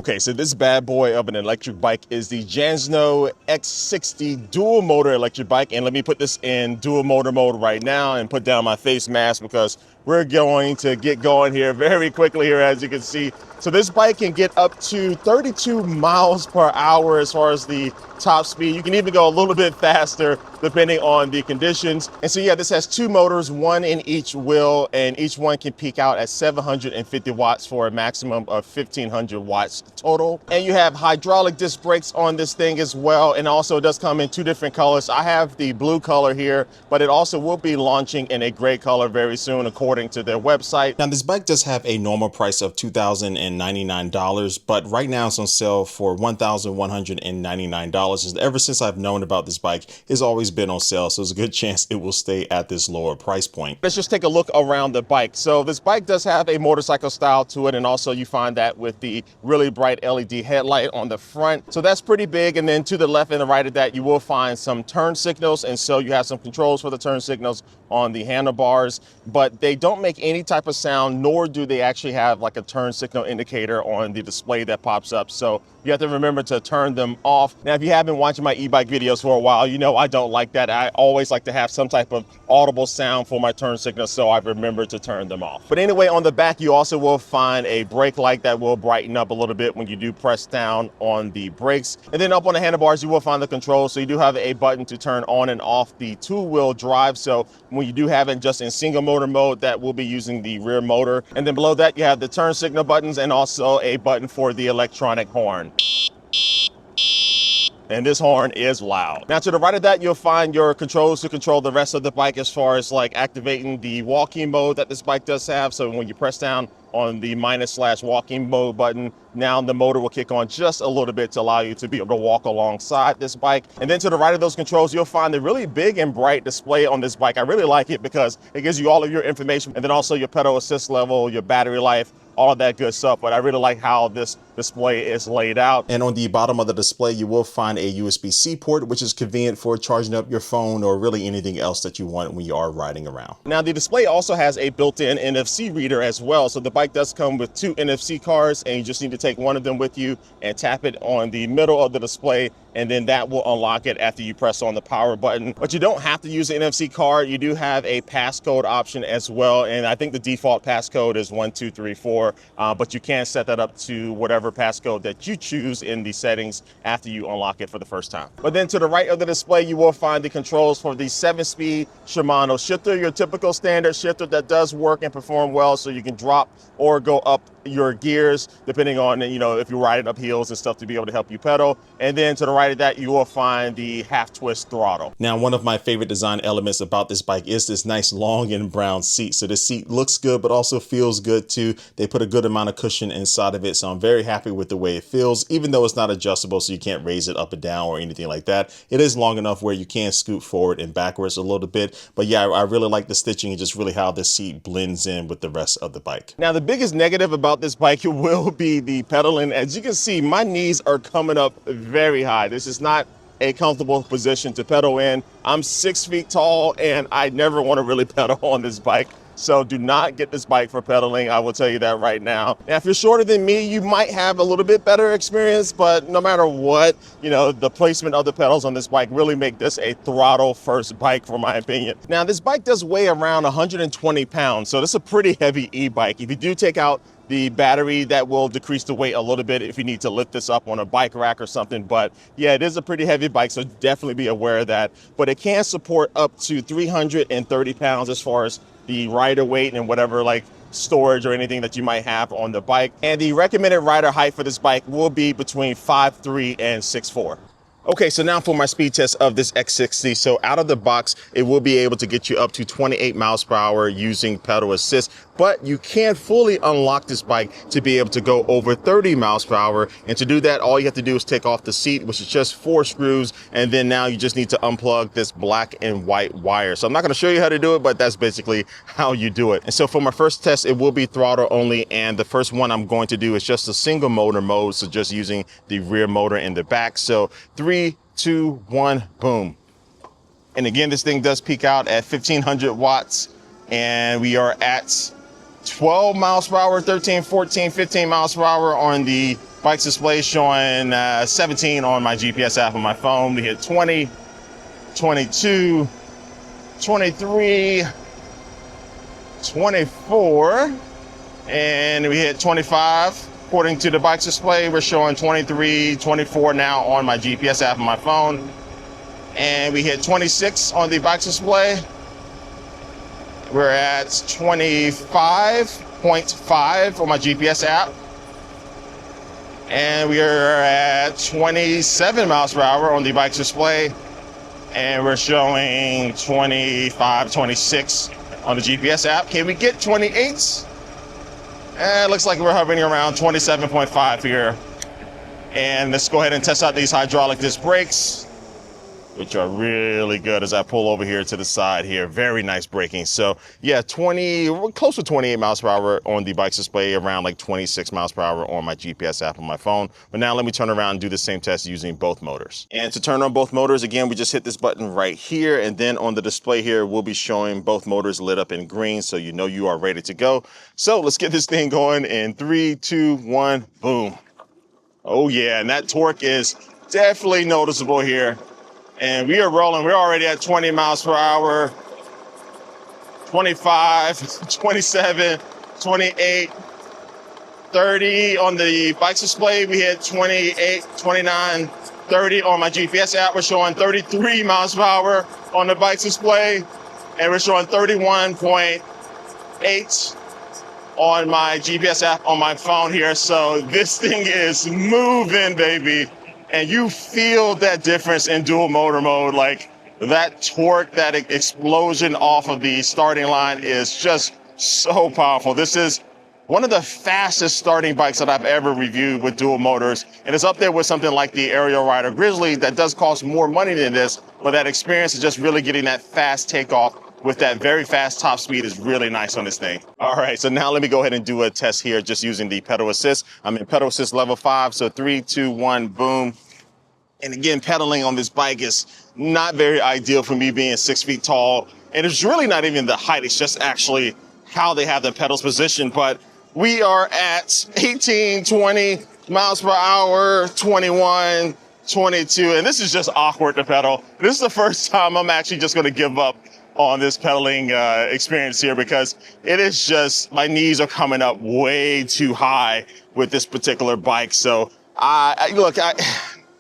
Okay, so this bad boy of an electric bike is the JANSNO X60 dual motor electric bike. And let me put this in dual motor mode right now and put down my face mask because we're going to get going here very quickly here, as you can see. So this bike can get up to 32 miles per hour as far as the top speed. You can even go a little bit faster depending on the conditions. And so yeah, this has two motors, one in each wheel, and each one can peak out at 750 watts for a maximum of 1500 watts total. And you have hydraulic disc brakes on this thing as well. And also it does come in two different colors. I have the blue color here, but it also will be launching in a gray color very soon, according to their website. Now this bike does have a normal price of $2,099, but right now it's on sale for $1,199. Ever since I've known about this bike, it's always been on sale, so there's a good chance it will stay at this lower price point. Let's just take a look around the bike. So this bike does have a motorcycle style to it, and also you find that with the really bright LED headlight on the front. So that's pretty big. And then to the left and the right of that, you will find some turn signals, and so you have some controls for the turn signals on the handlebars, but they don't make any type of sound, nor do they actually have like a turn signal indicator on the display that pops up. So you have to remember to turn them off. Now, if you have been watching my e-bike videos for a while, you know I don't like that. I always like to have some type of audible sound for my turn signals, so I've remembered to turn them off. But anyway, on the back, you also will find a brake light that will brighten up a little bit when you do press down on the brakes. And then up on the handlebars, you will find the controls. So you do have a button to turn on and off the two-wheel drive. So when you do have it just in single motor mode, that will be using the rear motor. And then below that, you have the turn signal buttons and also a button for the electronic horn. And this horn is loud. Now to the right of that, you'll find your controls to control the rest of the bike, as far as like activating the walking mode that this bike does have. So when you press down on the minus/walking mode button, now the motor will kick on just a little bit to allow you to be able to walk alongside this bike. And then to the right of those controls, you'll find the really big and bright display on this bike. I really like it because it gives you all of your information, and then also your pedal assist level, your battery life, all of that good stuff. But I really like how this display is laid out. And on the bottom of the display, you will find a USB-C port, which is convenient for charging up your phone or really anything else that you want when you are riding around. Now the display also has a built-in NFC reader as well. So the bike does come with two NFC cards, and you just need to take one of them with you and tap it on the middle of the display, and then that will unlock it after you press on the power button. But you don't have to use the NFC card. You do have a passcode option as well, and I think the default passcode is 1234, but you can set that up to whatever passcode that you choose in the settings after you unlock it for the first time. But then to the right of the display, you will find the controls for the 7-speed Shimano shifter, your typical standard shifter that does work and perform well, so you can drop or go up your gears depending on, you know, if you're riding up hills and stuff, to be able to help you pedal. And then to the right of that, you will find the half twist throttle. Now, one of my favorite design elements about this bike is this nice long and brown seat. So the seat looks good, but also feels good too. They put a good amount of cushion inside of it, so I'm very happy with the way it feels, even though it's not adjustable, so you can't raise it up and down or anything like that. It is long enough where you can scoot forward and backwards a little bit. But yeah, I really like the stitching and just really how this seat blends in with the rest of the bike. Now, the biggest negative about this bike will be the pedaling. As you can see, my knees are coming up very high. This is not a comfortable position to pedal in. I'm 6 feet tall, and I never want to really pedal on this bike. So do not get this bike for pedaling. I will tell you that right now. Now, if you're shorter than me, you might have a little bit better experience, but no matter what, you know, the placement of the pedals on this bike really make this a throttle first bike, for my opinion. Now, this bike does weigh around 120 pounds. So this is a pretty heavy e-bike. If you do take out the battery, that will decrease the weight a little bit if you need to lift this up on a bike rack or something. But yeah, it is a pretty heavy bike, so definitely be aware of that. But it can support up to 330 pounds as far as the rider weight and whatever like storage or anything that you might have on the bike. And the recommended rider height for this bike will be between 5'3" and 6'4". Okay, so now for my speed test of this X60. So out of the box, it will be able to get you up to 28 miles per hour using pedal assist, but you can fully unlock this bike to be able to go over 30 miles per hour. And to do that, all you have to do is take off the seat, which is just 4 screws. And then now you just need to unplug this black and white wire. So I'm not gonna show you how to do it, but that's basically how you do it. And so for my first test, it will be throttle only. And the first one I'm going to do is just a single motor mode. So just using the rear motor in the back. So 3, 2, 1, boom. And again, this thing does peak out at 1500 watts, and we are at 12 miles per hour, 13, 14, 15 miles per hour on the bike's display, showing 17 on my GPS app on my phone. We hit 20, 22, 23, 24, and we hit 25. According to the bike's display, we're showing 23, 24 now on my GPS app on my phone. And we hit 26 on the bike's display. We're at 25.5 on my GPS app. And we are at 27 miles per hour on the bike's display. And we're showing 25, 26 on the GPS app. Can we get 28? It looks like we're hovering around 27.5 here. And let's go ahead and test out these hydraulic disc brakes, which are really good as I pull over here to the side here. Very nice braking. So yeah, close to 28 miles per hour on the bike's display, around like 26 miles per hour on my GPS app on my phone. But now let me turn around and do the same test using both motors. And to turn on both motors, again, we just hit this button right here, and then on the display here, we'll be showing both motors lit up in green, so you know you are ready to go. So let's get this thing going in 3, 2, 1, boom. Oh yeah, and that torque is definitely noticeable here. And we are rolling. We're already at 20 miles per hour, 25, 27, 28, 30 on the bike's display. We hit 28, 29, 30 on my GPS app. We're showing 33 miles per hour on the bike's display. And we're showing 31.8 on my GPS app on my phone here. So this thing is moving, baby. And you feel that difference in dual motor mode. Like that torque, that explosion off of the starting line is just so powerful. This is one of the fastest starting bikes that I've ever reviewed with dual motors. And it's up there with something like the Aerial Rider Grizzly that does cost more money than this, but that experience is just really getting that fast takeoff with that very fast top speed is really nice on this thing. All right, so now let me go ahead and do a test here just using the pedal assist. I'm in pedal assist level 5, so 3, 2, 1, boom. And again, pedaling on this bike is not very ideal for me being 6 feet tall. And it's really not even the height, it's just actually how they have the pedals positioned. But we are at 18, 20 miles per hour, 21, 22, and this is just awkward to pedal. This is the first time I'm actually just gonna give up on this pedaling experience here, because it is just, my knees are coming up way too high with this particular bike. So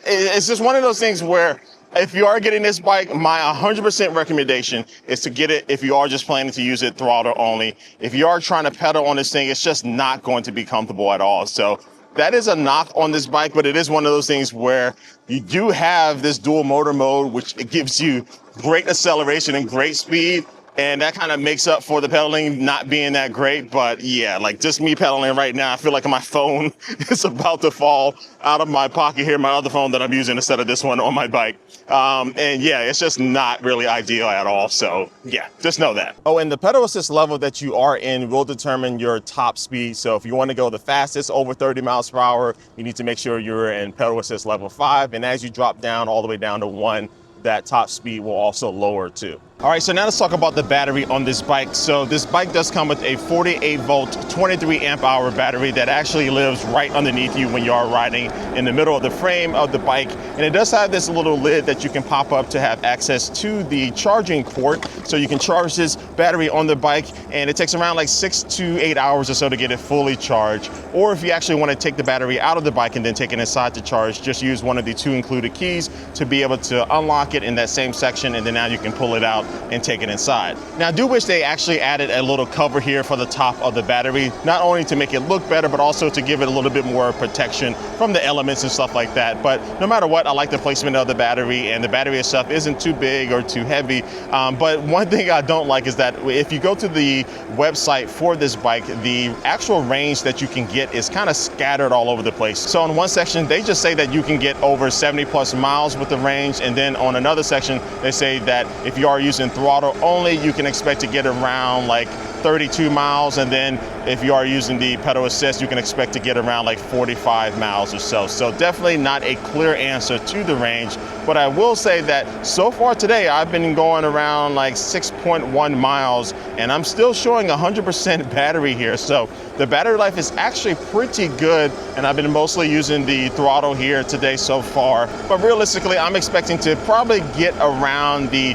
it's just one of those things where if you are getting this bike, my 100% recommendation is to get it if you are just planning to use it throttle only. If you are trying to pedal on this thing, it's just not going to be comfortable at all. So that is a knock on this bike, but it is one of those things where you do have this dual motor mode, which it gives you great acceleration and great speed. And that kind of makes up for the pedaling not being that great. But yeah, like just me pedaling right now, I feel like my phone is about to fall out of my pocket here, my other phone that I'm using instead of this one on my bike. And yeah, it's just not really ideal at all. So yeah, just know that. Oh, and the pedal assist level that you are in will determine your top speed. So if you want to go the fastest, over 30 miles per hour, you need to make sure you're in pedal assist level 5. And as you drop down all the way down to 1, that top speed will also lower too. All right, so now let's talk about the battery on this bike. So this bike does come with a 48 volt, 23 amp hour battery that actually lives right underneath you when you are riding in the middle of the frame of the bike. And it does have this little lid that you can pop up to have access to the charging port. So you can charge this battery on the bike, and it takes around like 6 to 8 hours or so to get it fully charged. Or if you actually want to take the battery out of the bike and then take it inside to charge, just use one of the 2 included keys to be able to unlock it in that same section, and then now you can pull it out and take it inside. Now I do wish they actually added a little cover here for the top of the battery, not only to make it look better, but also to give it a little bit more protection from the elements and stuff like that. But no matter what, I like the placement of the battery, and the battery itself isn't too big or too heavy. But one thing I don't like is that if you go to the website for this bike, the actual range that you can get is kind of scattered all over the place. So in one section, they just say that you can get over 70 plus miles with the range, and then on another section, they say that if you are using using throttle only, you can expect to get around like 32 miles, and then if you are using the pedal assist, you can expect to get around like 45 miles or so. So definitely not a clear answer to the range, but I will say that so far today I've been going around like 6.1 miles and I'm still showing 100% battery here. So the battery life is actually pretty good, and I've been mostly using the throttle here today so far. But realistically, I'm expecting to probably get around the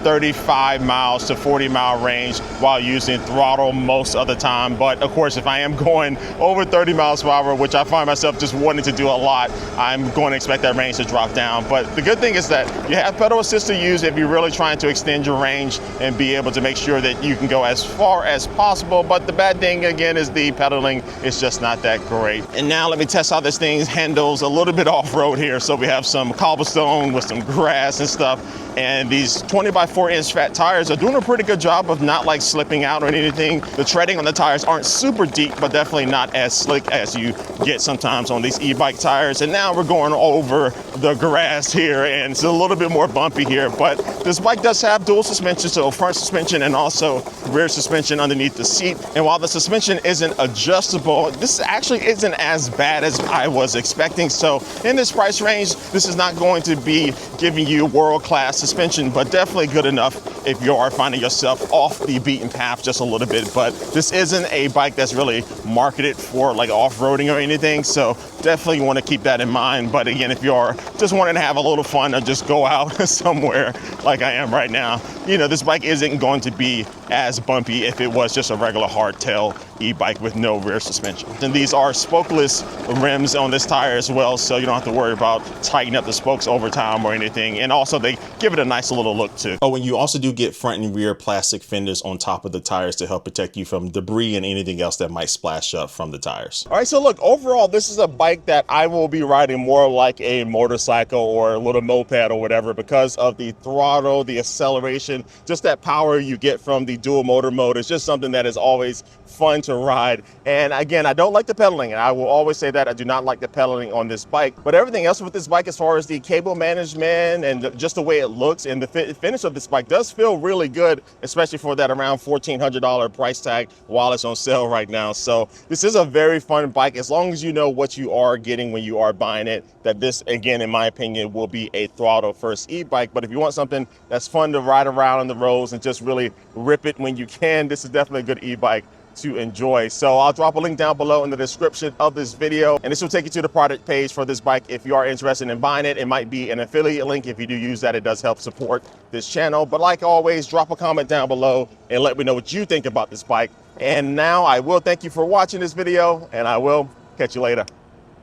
35 miles to 40 mile range while using throttle most of the time. But of course, if I am going over 30 miles per hour, which I find myself just wanting to do a lot, I'm going to expect that range to drop down. But the good thing is that you have pedal assist to use if you're really trying to extend your range and be able to make sure that you can go as far as possible. But the bad thing again is the pedaling is just not that great. And now let me test how this thing handles a little bit off-road here. So we have some cobblestone with some grass and stuff, and these 20 by 4 inch fat tires are doing a pretty good job of not like slipping out or anything. The treading on the tires aren't super deep, but definitely not as slick as you get sometimes on these e-bike tires. And now we're going over the grass here, and it's a little bit more bumpy here, but this bike does have dual suspension, so front suspension and also rear suspension underneath the seat. And while the suspension isn't adjustable, this actually isn't as bad as I was expecting. So in this price range, this is not going to be giving you world-class suspension, but definitely good enough if you are finding yourself off the beaten path just a little bit. But this isn't a bike that's really marketed for like off-roading or anything, so definitely want to keep that in mind. But again, if you are just wanting to have a little fun or just go out somewhere like I am right now, this bike isn't going to be as bumpy if it was just a regular hardtail e-bike with no rear suspension. And these are spokeless rims on this tire as well, so you don't have to worry about tightening up the spokes over time or anything. And also they give it a nice little look too. Oh, and you also do get front and rear plastic fenders on top of the tires to help protect you from debris and anything else that might splash up from the tires. All right, so look, overall, this is a bike that I will be riding more like a motorcycle or a little moped or whatever because of the throttle, the acceleration, just that power you get from the dual motor mode. It's just something that is always fun to ride. And again, I don't like the pedaling, and I will always say that I do not like the pedaling on this bike. But everything else with this bike, as far as the cable management and just the way it looks and the finish of this bike, does feel really good, especially for that around $1,400 price tag while it's on sale right now. So this is a very fun bike, as long as you know what you are getting when you are buying it, that this, again, in my opinion, will be a throttle first e-bike. But if you want something that's fun to ride around on the roads and just really rip it when you can, this is definitely a good e-bike to enjoy. So I'll drop a link down below in the description of this video, and this will take you to the product page for this bike if you are interested in buying it. It might be an affiliate link. If you do use that, it does help support this channel. But like always, drop a comment down below and let me know what you think about this bike. And now I will thank you for watching this video, and I will catch you later.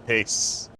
Peace.